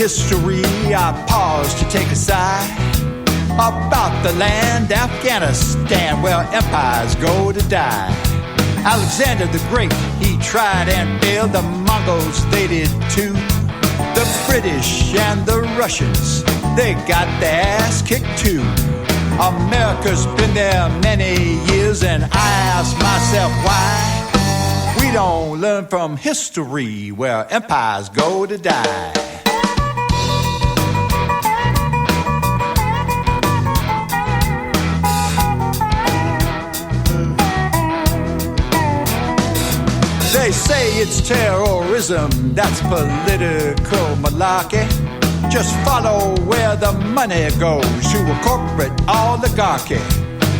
history, I pause to take a sigh about the land Afghanistan, where empires go to die. Alexander the Great, he tried and failed. The Mongols, they did too. The British and the Russians, they got their ass kicked too. America's been there many years, and I ask myself why we don't learn from history, where empires go to die. They say it's terrorism, that's political malarkey. Just follow where the money goes to a corporate oligarchy.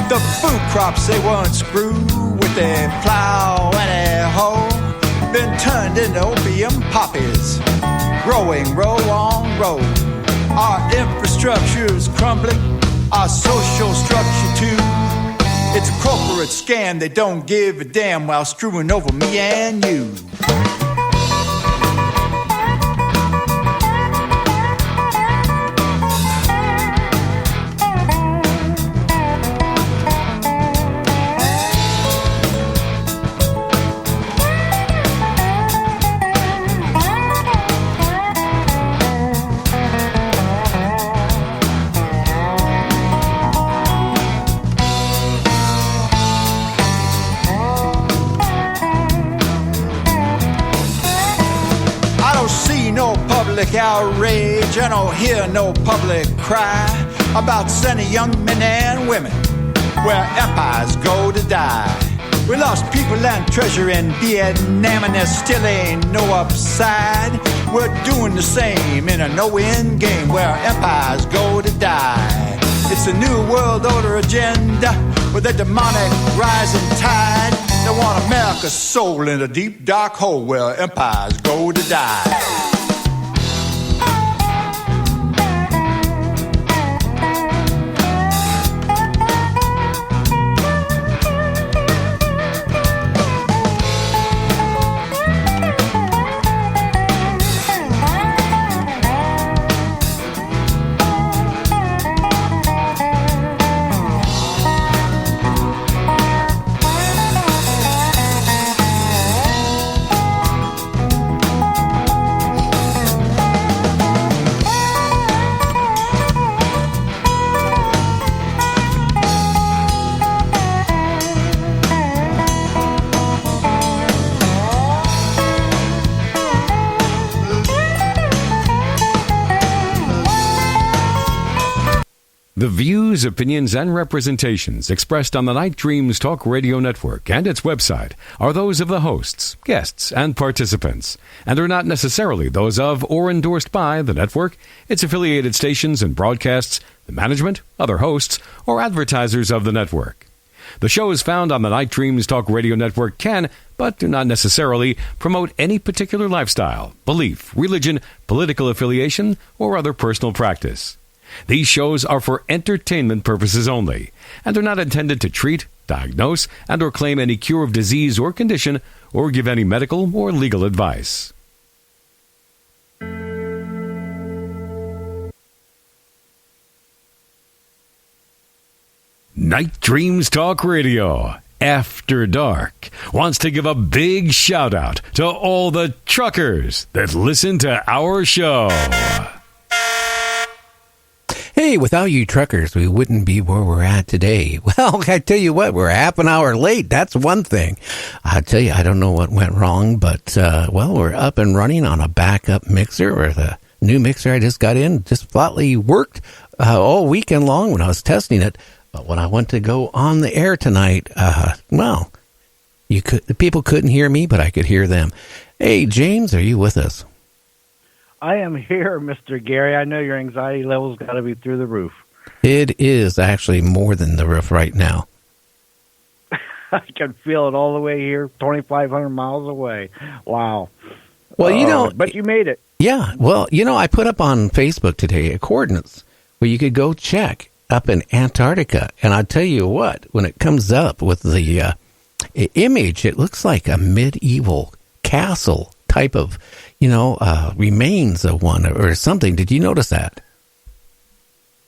The food crops they once grew with a plow and a hoe been turned into opium poppies, growing row on row. Our infrastructure's crumbling, our social structure too. It's a corporate scam, they don't give a damn while screwing over me and you. Public outrage, I don't hear no public cry about sending young men and women where empires go to die. We lost people and treasure in Vietnam, and there still ain't no upside. We're doing the same in a no-win game where empires go to die. It's a new world order agenda with a demonic rising tide. They want America's soul in a deep dark hole where empires go to die. The views, opinions, and representations expressed on the Night Dreams Talk Radio Network and its website are those of the hosts, guests, and participants, and are not necessarily those of or endorsed by the network, its affiliated stations and broadcasts, the management, other hosts, or advertisers of the network. The shows found on the Night Dreams Talk Radio Network can, but do not necessarily, promote any particular lifestyle, belief, religion, political affiliation, or other personal practice. These shows are for entertainment purposes only and are not intended to treat, diagnose, and or claim any cure of disease or condition or give any medical or legal advice. Night Dreams Talk Radio, After Dark, wants to give a big shout out to all the truckers that listen to our show. Hey, without you truckers, we wouldn't be where we're at today. Well, I tell you what, we're half an hour late. That's one thing. I tell you, I don't know what went wrong, but, we're up and running on a backup mixer, or the new mixer I just got in just flatly worked all weekend long when I was testing it. But when I went to go on the air tonight, the people couldn't hear me, but I could hear them. Hey, James, are you with us? I am here, Mr. Gary. I know your anxiety level's got to be through the roof. It is actually more than the roof right now. I can feel it all the way here, 2,500 miles away. Wow. Well, but you made it. Yeah. Well, I put up on Facebook today a coordinates where you could go check up in Antarctica. And I tell you what, when it comes up with the image, it looks like a medieval castle type of, remains of one or something. Did you notice that?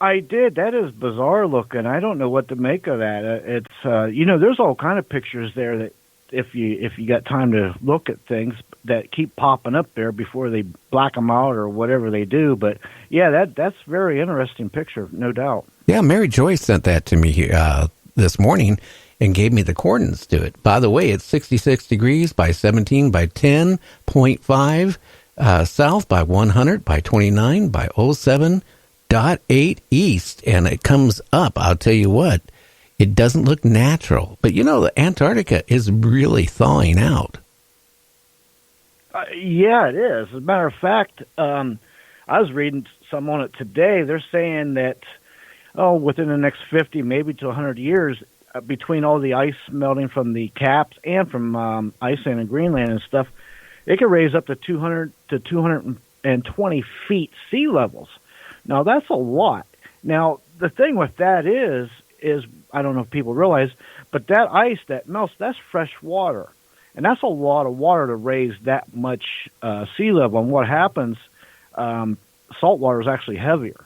I did. That is bizarre looking. I don't know what to make of that. It's there's all kind of pictures there that if you got time to look at things that keep popping up there before they black them out or whatever they do. But yeah, that's a very interesting picture, no doubt. Yeah, Mary Joyce sent that to me here this morning and gave me the coordinates to it. By the way, it's 66 degrees by 17 by 10.5 south by 100 by 29 by 07.8 east, and it comes up. I'll tell you what, it doesn't look natural. But the Antarctica is really thawing out. Yeah, it is. As a matter of fact, I was reading some on it today. They're saying that, within the next 50, maybe to 100 years, between all the ice melting from the caps and from Iceland and Greenland and stuff, it could raise up to 200 to 220 feet sea levels. Now, that's a lot. Now, the thing with that is I don't know if people realize, but that ice that melts, that's fresh water. And that's a lot of water to raise that much sea level. And what happens, salt water is actually heavier.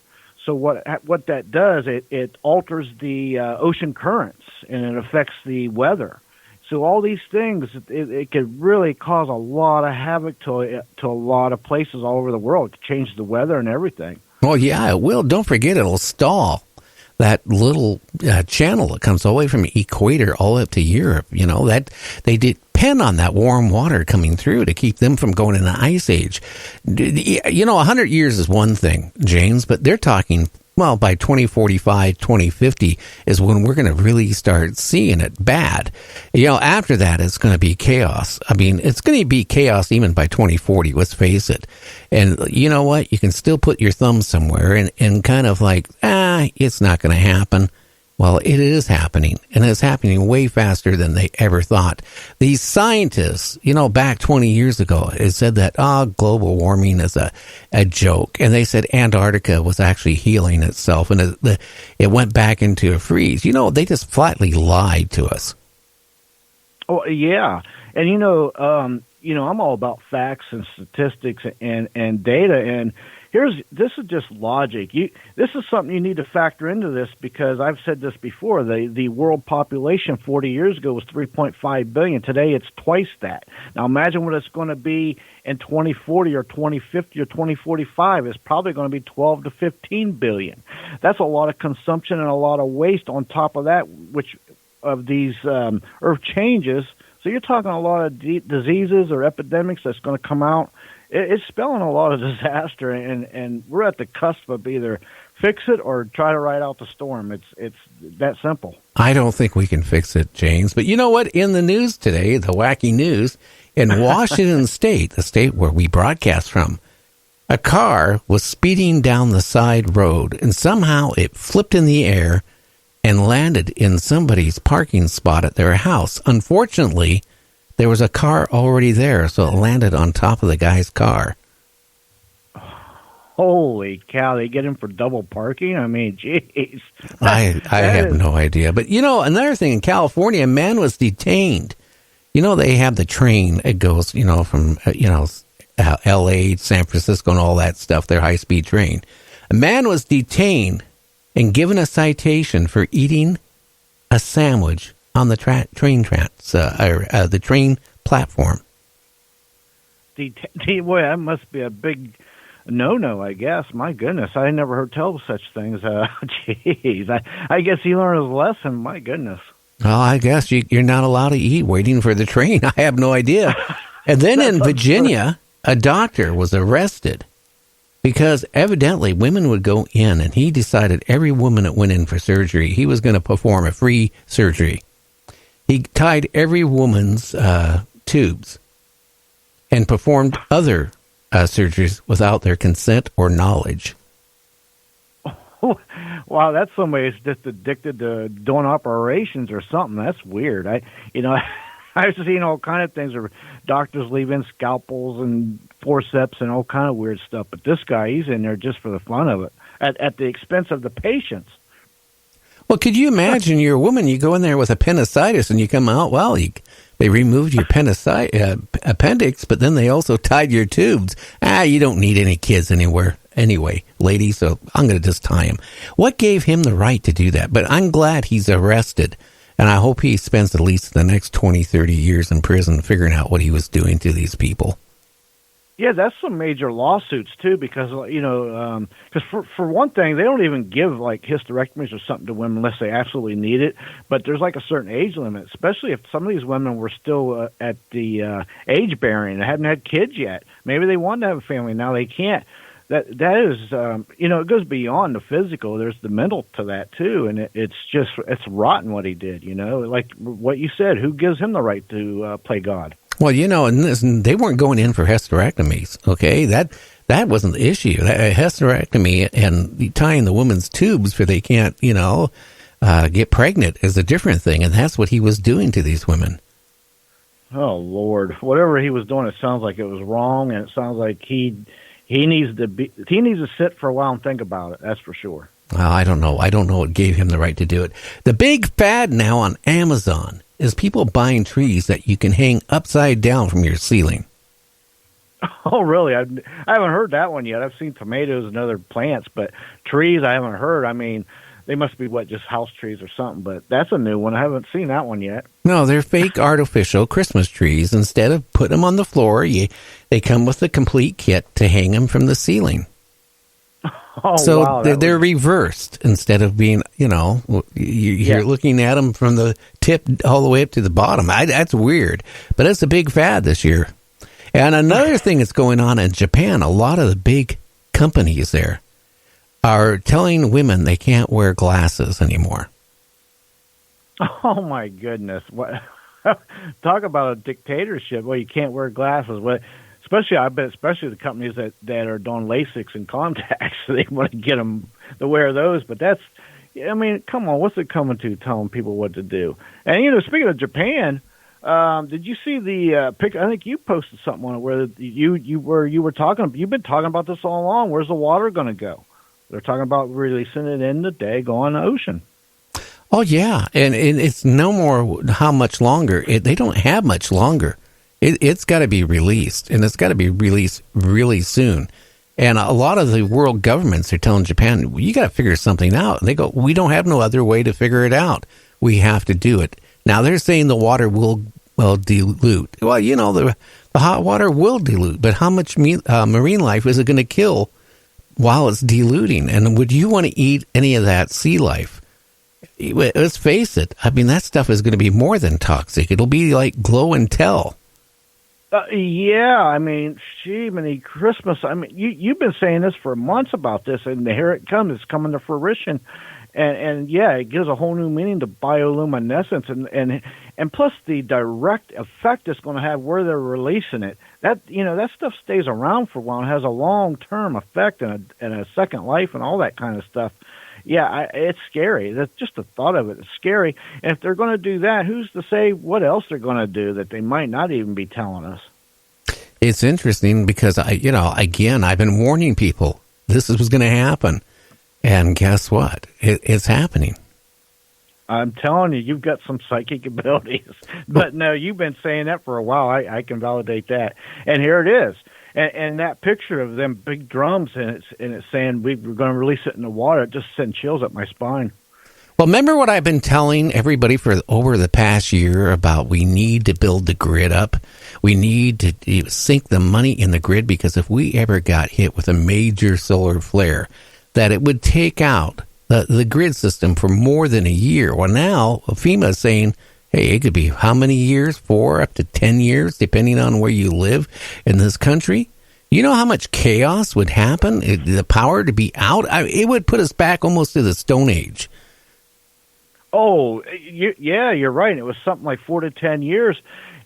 So what that does, it alters the ocean currents, and it affects the weather. So all these things, it could really cause a lot of havoc to a lot of places all over the world. It could change the weather and everything. Well, yeah, it will. Don't forget, it'll stall that little channel that comes all the way from the equator all up to Europe. That they depend on that warm water coming through to keep them from going in the ice age. 100 years is one thing, James, but they're talking, well, by 2045, 2050 is when we're going to really start seeing it bad. After that, it's going to be chaos. I mean, it's going to be chaos even by 2040, let's face it. And you know what? You can still put your thumb somewhere and kind of like, it's not going to happen. Well, it is happening, and it's happening way faster than they ever thought. These scientists, back 20 years ago, it said that, global warming is a joke. And they said Antarctica was actually healing itself, and it went back into a freeze. They just flatly lied to us. Oh, yeah. And, I'm all about facts and statistics and data, and this is just logic. This is something you need to factor into this, because I've said this before. The world population 40 years ago was 3.5 billion. Today it's twice that. Now imagine what it's going to be in 2040 or 2050 or 2045. It's probably going to be 12 to 15 billion. That's a lot of consumption and a lot of waste on top of that, which of these earth changes. So you're talking a lot of diseases or epidemics that's going to come out. It's spelling a lot of disaster, and we're at the cusp of either fix it or try to ride out the storm. It's that simple. I don't think we can fix it, James. But you know what? In the news today, the wacky news, in Washington State, the state where we broadcast from, a car was speeding down the side road, and somehow it flipped in the air and landed in somebody's parking spot at their house. Unfortunately, there was a car already there, so it landed on top of the guy's car. Holy cow, they get him for double parking? I mean, jeez. I have no idea. But, another thing, in California, a man was detained. They have the train. It goes, from, L.A., San Francisco, and all that stuff, their high-speed train. A man was detained and given a citation for eating a sandwich on the the train platform. Boy, that must be a big no-no, I guess. My goodness, I never heard tell of such things. Jeez, I guess he learned his lesson. My goodness. Well, I guess you're not allowed to eat waiting for the train. I have no idea. And then in Virginia, a doctor was arrested because evidently women would go in, and he decided every woman that went in for surgery, he was going to perform a free surgery. He tied every woman's tubes and performed other surgeries without their consent or knowledge. Wow, that's somebody who's just addicted to doing operations or something. That's weird. I've seen all kind of things where doctors leave in scalpels and forceps and all kind of weird stuff. But this guy, he's in there just for the fun of it, at the expense of the patients. Well, could you imagine you're a woman, you go in there with appendicitis and you come out, well, you They removed your appendix, but then they also tied your tubes. You don't need any kids anywhere anyway, lady, so I'm going to just tie him. What gave him the right to do that? But I'm glad he's arrested, and I hope he spends at least the next 20, 30 years in prison figuring out what he was doing to these people. Yeah, that's some major lawsuits too, because for one thing, they don't even give like hysterectomies or something to women unless they absolutely need it. But there's like a certain age limit, especially if some of these women were still at the age bearing and hadn't had kids yet. Maybe they wanted to have a family, now they can't. That is, it goes beyond the physical. There's the mental to that too, and it's rotten what he did. Like what you said, who gives him the right to play God? Well, and they weren't going in for hysterectomies, okay? That wasn't the issue. Hysterectomy and tying the woman's tubes so they can't, get pregnant is a different thing, and that's what he was doing to these women. Oh, Lord. Whatever he was doing, it sounds like it was wrong, and it sounds like he needs to sit for a while and think about it, that's for sure. Well, I don't know. I don't know what gave him the right to do it. The big fad now on Amazon is people buying trees that you can hang upside down from your ceiling. Oh, really? I haven't heard that one yet. I've seen tomatoes and other plants, but trees I haven't heard. I mean, they must be, just house trees or something, but that's a new one. I haven't seen that one yet. No, they're fake artificial Christmas trees. Instead of putting them on the floor, they come with a complete kit to hang them from the ceiling. Oh, so wow, they're reversed instead of being, you're looking at them from the tip all the way up to the bottom. That's weird, but it's a big fad this year. And another thing that's going on in Japan, a lot of the big companies there are telling women they can't wear glasses anymore. Oh, my goodness. What? Talk about a dictatorship. Well, you can't wear glasses. Well, especially the companies that are doing LASIKs and contacts, they want to get them to wear those. But come on, what's it coming to telling people what to do? And, speaking of Japan, did you see the picture? I think you posted something on it where you've been talking about this all along. Where's the water going to go? They're talking about releasing it in the daggone ocean. Oh, yeah. And it's no more how much longer. They don't have much longer. It's got to be released, and it's got to be released really soon. And a lot of the world governments are telling Japan, you got to figure something out. And they go, we don't have no other way to figure it out. We have to do it. Now, they're saying the water will dilute. Well, the hot water will dilute, but how much marine life is it going to kill while it's diluting? And would you want to eat any of that sea life? Let's face it. I mean, that stuff is going to be more than toxic. It'll be like glow and tell. Yeah, I mean, Christmas. I mean, you've been saying this for months about this, and here it comes. It's coming to fruition, and yeah, it gives a whole new meaning to bioluminescence, and plus the direct effect it's going to have where they're releasing it. That stuff stays around for a while and has a long-term effect and a second life and all that kind of stuff. Yeah, it's scary. That's just the thought of it. It's scary. And if they're going to do that, who's to say what else they're going to do that they might not even be telling us? It's interesting because I've been warning people this was going to happen, and guess what? It's happening. I'm telling you, you've got some psychic abilities. But no, you've been saying that for a while. I can validate that. And here it is. And that picture of them big drums, and it's saying we're going to release it in the water, it just sends chills up my spine. Well, remember what I've been telling everybody for over the past year about we need to build the grid up. We need to sink the money in the grid, because if we ever got hit with a major solar flare, that it would take out the grid system for more than a year. Well, now FEMA is saying, hey, it could be how many years? 4 up to 10 years, depending on where you live in this country. You know how much chaos would happen? The power to be out? It would put us back almost to the Stone Age. Oh, yeah, you're right. It was something like 4 to 10 years.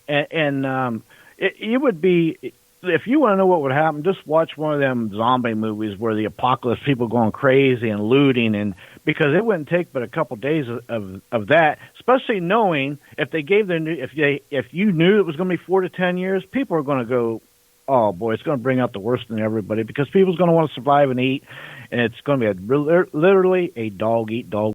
And it would be, if you want to know what would happen, just watch one of them zombie movies where the apocalypse, people going crazy and looting, and because it wouldn't take but a couple days of that, especially knowing if you knew it was going to be 4 to 10 years, people are going to go, oh boy, it's going to bring out the worst in everybody, because people's going to want to survive and eat, and it's going to be literally a dog eat dog.